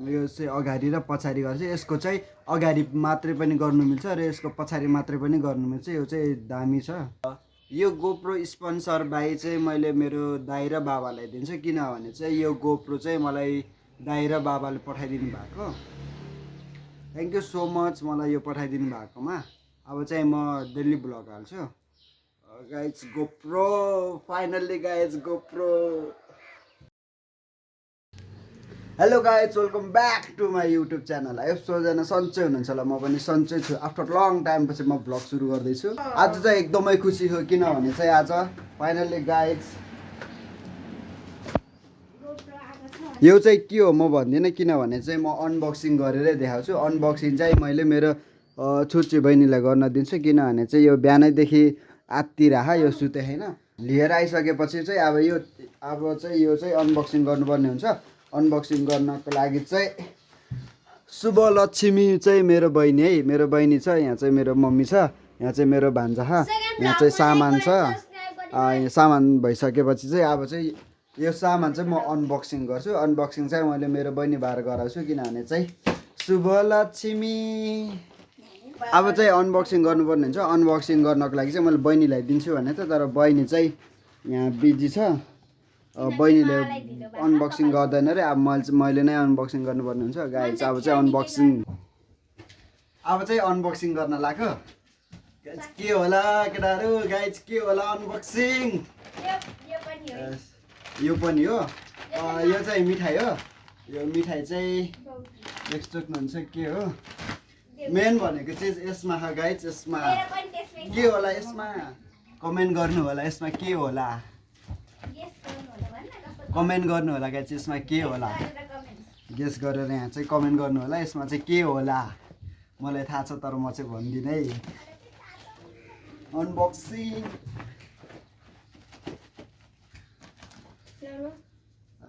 यो चाहिँ अगाडि र पछाडि गर्छ यसको चाहिँ अगाडि मात्रै पनि गर्नु मिल्छ र यसको पछाडि मात्रै पनि गर्नु मिल्छ यो चाहिँ दामी छ यो गोप्रो स्पोन्सर बाई चाहिँ मैले मेरो दाइ र बाबालाई दिन्छु किनभने चाहिँ यो गोप्रो चाहिँ मलाई दाइ र बाबाले पठाइदिनु भएको थ्याङ्क यू सो मच मलाई यो पठाइदिनु भएकोमा अब चाहिँ म डेली ब्लग हाल्छु guys GoPro finally guys GoPro hello guys welcome back to my YouTube channel है सबैजना सन्चै हुनुहुन्छ होला म पनि सन्चै छु आफ्टर लङ टाइम पछि म ब्लग सुरु गर्दैछु आज चाहिँ एकदमै खुसी हो किनभने चाहिँ आज फाइनल्ली गाइज यो चाहिँ के हो म भन्दिनँ किनभने चाहिँ म अनबक्सिङ गरेरै देखाउँछु अनबक्सिङ चाहिँ मैले मेरो छुच्ची बहिनीलाई गर्न दिन्छु किनभने चाहिँ यो बिहानैदेखि आत्तिराख यो सुते होइन लिएर आइसकेपछि चाहिँ अब यो चाहिँ अनबक्सिङ गर्नुपर्ने हुन्छ अनबक्सिङ गर्नको लागि चाहिँ शुभ लक्ष्मी चाहिँ मेरो बहिनी है मेरो बहिनी छ यहाँ चाहिँ मेरो मम्मी छ यहाँ चाहिँ मेरो भान्जा छ यहाँ चाहिँ सामान छ सामान भइसकेपछि चाहिँ अब चाहिँ यो सामान चाहिँ म अनबक्सिङ गर्छु अनबक्सिङ चाहिँ मैले मेरो बहिनी बार गराउँछु किनभने चाहिँ शुभ लक्ष्मी अब चाहिँ अनबक्सिङ गर्नुपर्ने हुन्छ अनबक्सिङ गर्नको लागि चाहिँ मैले बहिनीलाई दिन्छु भने त तर बहिनी चाहिँ यहाँ बिजी छ बहिनीले अनबक्सिङ गर्दैन रे अब मैले नै अनबक्सिङ गर्नुपर्ने हुन्छ गाइज अब चाहिँ अनबक्सिङ गर्न लाग्यो गाइज के होला केटाहरू गाइज के होला अनबक्सिङ यो पनि हो यो चाहिँ मिठाई हो यो मिठाई चाहिँ देख्नुहुन्छ के हो मेन भनेको चाहिँ यसमा गाइज यसमा के होला यसमा कमेन्ट गर्नु होला यसमा के होला कमेन्ट गर्नु होला गाइज यसमा के होला गेस गरेर यहाँ चाहिँ कमेन्ट गर्नु होला यसमा चाहिँ के होला मलाई थाहा छ तर म चाहिँ भन्दिनँ है अनबक्सिङ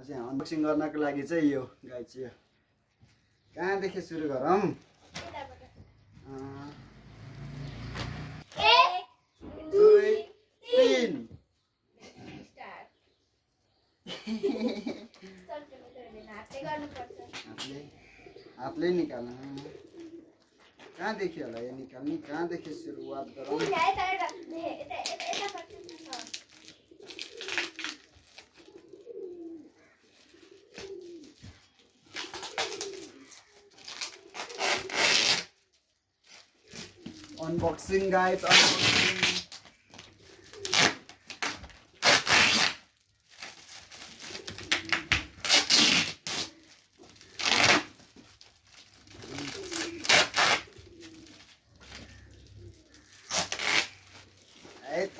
अनबक्सिङ गर्नको लागि चाहिँ यो गाइज यो कहाँदेखि सुरु गरौँ 1 2 3 हातले निकाल्नु कहाँदेखि होला यो निकाल्ने कहाँदेखि सुरुवात गरौँ अनबक्सिङ गाइज अनबक्सिङ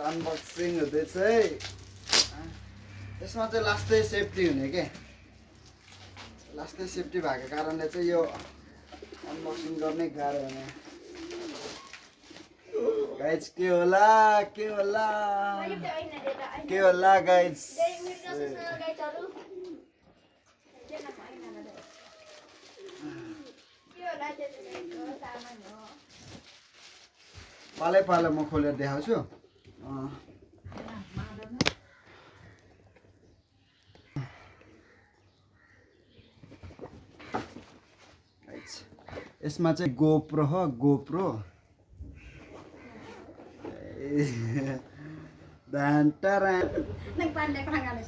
अनबक्सिङ हुँदैछ है यसमा चाहिँ लास्टै सेफ्टी हुने के लास्टै सेफ्टी भएको कारणले चाहिँ यो अनबक्सिङ गर्नै गाह्रो हुने गाइज के होला के होला के होला गाइज पालै पालो म खोलेर देखाउँछु यसमा चाहिँ गोप्रो हो गोप्रो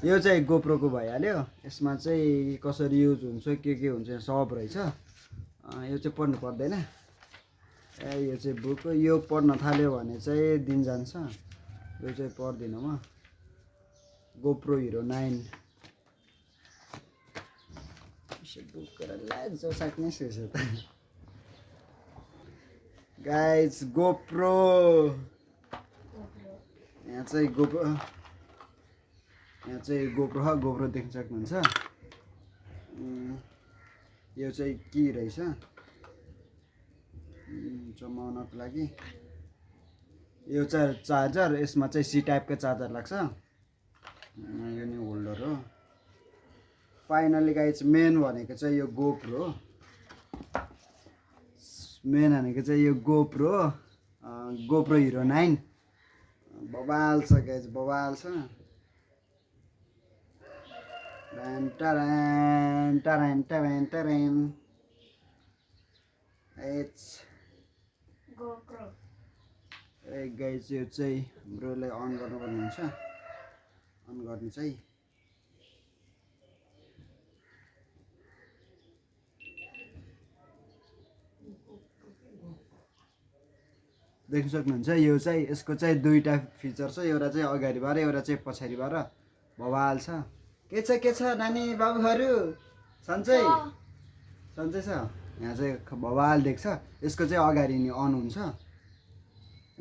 यो चाहिँ गोप्रोको भइहाल्यो यसमा चाहिँ कसरी युज हुन्छ के हुन्छ सब रहेछ यो चाहिँ पढ्नु पर्दैन यो चाहिँ बुक यो पढ्न थाल्यो भने चाहिँ दिन जान्छ यो चाहिँ पढ्दिनँ म गोप्रो हिरो 9 बुक जो सक्ने गाइज गोप्रो यहाँ चाहिँ गोप्रो हो गोप्रो देख्न सक्नुहुन्छ यो चाहिँ के रहेछ चमाउनको लागि यो चाहिँ चार्जर यसमा चाहिँ सी टाइपको चार्जर लाग्छ यो नि होल्डर हो फाइनली गाइज मेन भनेको चाहिँ यो गोप्रो मेन भनेको चाहिँ यो गोप्रो गोप्रो हिरो 9 बवाल छ गाइज बवाल छ टरान टरान टरान टरान इट्स GoPro. गाइज यो चाहिँ ब्रोलाई अन गर्नुपर्ने हुन्छ अन गर्ने चाहिँ देख्न सक्नुहुन्छ यो चाहिँ यसको चाहिँ दुईटा फिचर छ एउटा चाहिँ अगाडिबाट एउटा चाहिँ पछाडिबाट भवाल छ के छ नानी बाबुहरू सन्चै सन्चै छ यहाँ चाहिँ भवाल देख्छ यसको चाहिँ अगाडि नि अन हुन्छ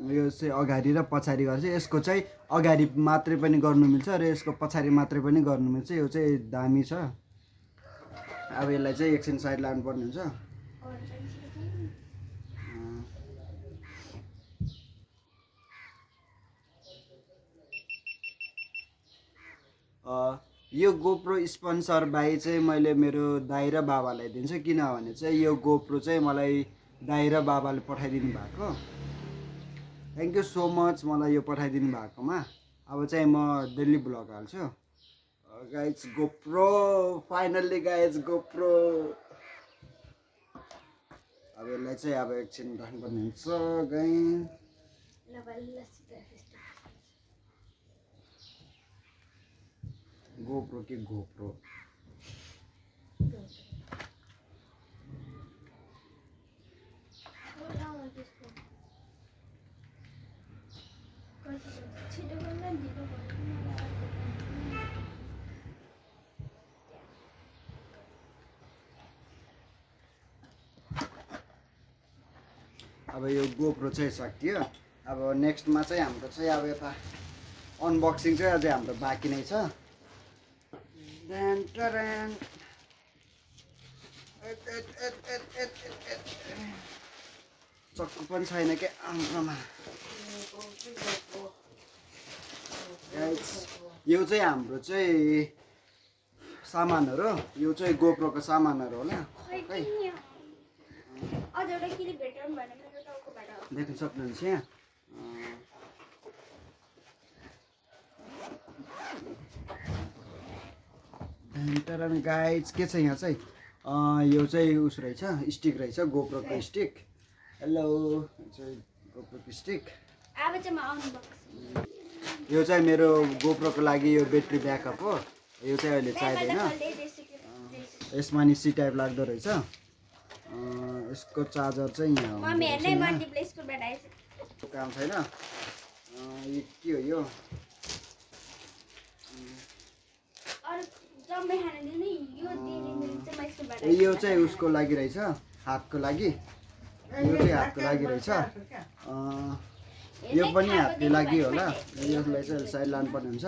यो चाहिँ अगाडि र पछाडि गर्छ यसको चाहिँ अगाडि मात्रै पनि गर्नु मिल्छ र यसको पछाडि मात्रै पनि गर्नु मिल्छ यो चाहिँ दामी छ अब यसलाई चाहिँ एकछिन साइड लानुपर्ने हुन्छ यो गोप्रो स्पोन्सर बाई चाहिँ मैले मेरो दाइ र बाबालाई दिन्छु किनभने चाहिँ यो गोप्रो चाहिँ मलाई दाइ र बाबाले पठाइदिनु भएको थ्याङ्क यू सो मच मलाई यो पठाइदिनु भएकोमा अब चाहिँ म डेली ब्लग हाल्छु guys GoPro finally guys GoPro अब यसलाई चाहिँ अब एकछिन राख्नुपर्ने हुन्छ गाइज GoPro के GoPro अब यो GoPro चाहिँ सकियो अब नेक्स्टमा चाहिँ हाम्रो चाहिँ अब यता अनबक्सिङ चाहिँ अझै हाम्रो बाँकी नै छ चक्कु पनि छैन के आम्रोमा यो चाहिँ हाम्रो चाहिँ सामानहरू यो चाहिँ गोप्रोको सामानहरू होला देख्न सक्नुहुन्छ यहाँ गाइज के छ यहाँ चाहिँ यो चाहिँ उस रहेछ स्टिक रहेछ गोप्रोको स्टिक हेलो चाहिँ गोप्रोको स्टिक यो चाहिँ मेरो गोप्रोको लागि यो ब्याट्री ब्याकअप हो यो चाहिँ अहिले चाहिँदैन यसमा नि सी टाइप लाग्दो रहेछ यसको चार्जर चाहिँ यहाँ काम छैन यो के हो यो चाहिँ उसको लागि रहेछ हातको लागि यो चाहिँ हातको लागि रहेछ यो पनि हातको लागि होला यसलाई चाहिँ साइड लानुपर्ने हुन्छ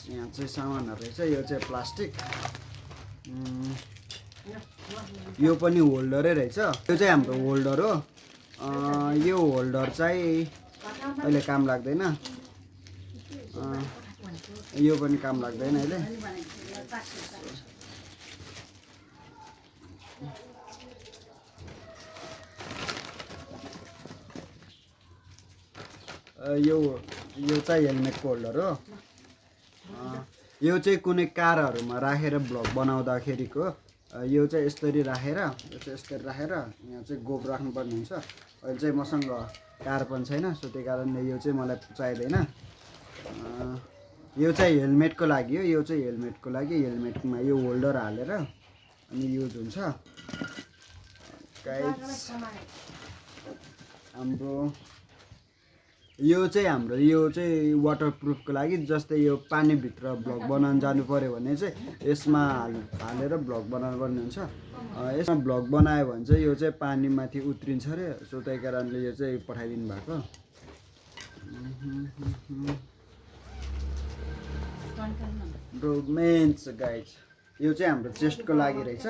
यहाँ चाहिँ सामानहरू रहेछ यो चाहिँ प्लास्टिक यो पनि होल्डरै रहेछ यो चाहिँ हाम्रो होल्डर हो यो होल्डर चाहिँ अहिले काम लाग्दैन यो पनि काम लाग्दैन अहिले यो चाहिँ हेलमेटको होल्डर हो यो चाहिँ कुनै कारहरूमा राखेर ब्लग बनाउँदाखेरिको यो चाहिँ यसरी राखेर यो चाहिँ यसरी राखेर यहाँ चाहिँ गोप राख्नुपर्ने हुन्छ अहिले चाहिँ मसँग कार पनि छैन सो त्यही कारणले यो चाहिँ मलाई चाहिँदैन यो चाहिँ हेलमेटको लागि हो यो चाहिँ हेलमेटको लागि हेलमेटमा यो होल्डर हालेर अनि युज हुन्छ हाम्रो यो चाहिँ वाटरप्रुफको लागि जस्तै यो पानीभित्र ब्लग बनाउन जानु पर्यो भने चाहिँ यसमा हालेर ब्लग बनाउनु पर्ने हुन्छ यसमा ब्लग बनायो भने चाहिँ यो चाहिँ पानीमाथि उत्रिन्छ अरे सो त्यही कारणले यो चाहिँ पठाइदिनु भएको मेन्स गाइज यो चाहिँ हाम्रो चेस्टको लागि रहेछ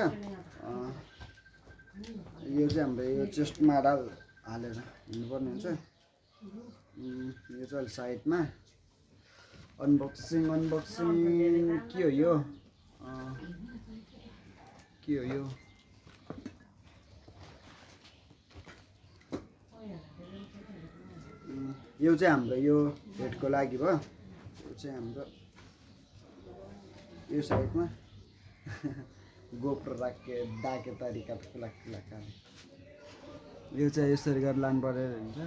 यो चाहिँ हाम्रो यो चेस्टमा हालेर हिँड्नुपर्ने हुन्छ यो चाहिँ साइडमा अनबक्सिङ के हो यो यो चाहिँ हाम्रो यो हेडको लागि भयो। यो चाहिँ हाम्रो यो साइडमा गोप्रो राखे डाके तरिका लाग्छ। यो चाहिँ यसरी गरेर लानु पऱ्यो हुन्छ।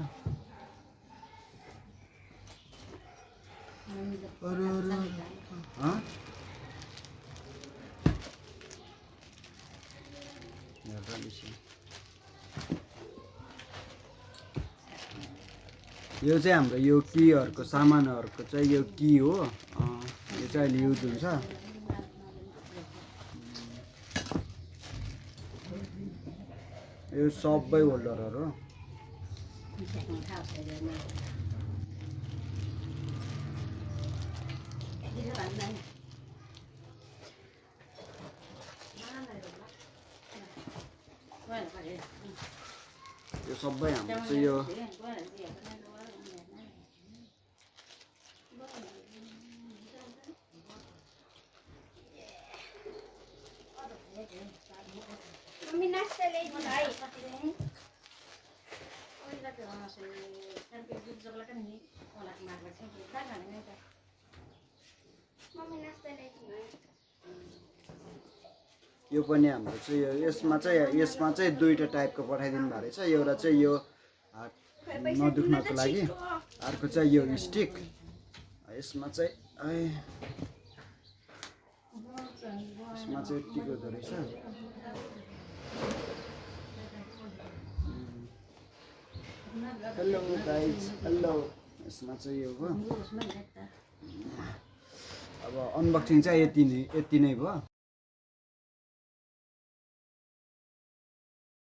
अरू यो चाहिँ हाम्रो यो कीहरूको सामानहरूको चाहिँ यो की हो। यो चाहिँ अहिले युज हुन्छ। यो सबै होल्डरहरू यो सबै हाम्रो चाहिँ यो मम्मी नाश्ता ल्याइदिनु है। मम्मी नाश्ता ल्याइदिनु है। यो पनि हाम्रो चाहिँ यो यसमा चाहिँ दुईटा टाइपको पठाइदिनु भएको रहेछ। एउटा चाहिँ यो हात नदुख्नको लागि, अर्को चाहिँ यो स्टिक। यसमा चाहिँ यतिको हुँदो रहेछ। Hello guys, hello. यसमा चाहिँ यो भयो। अब अनबक्सिङ चाहिँ यति नै भयो।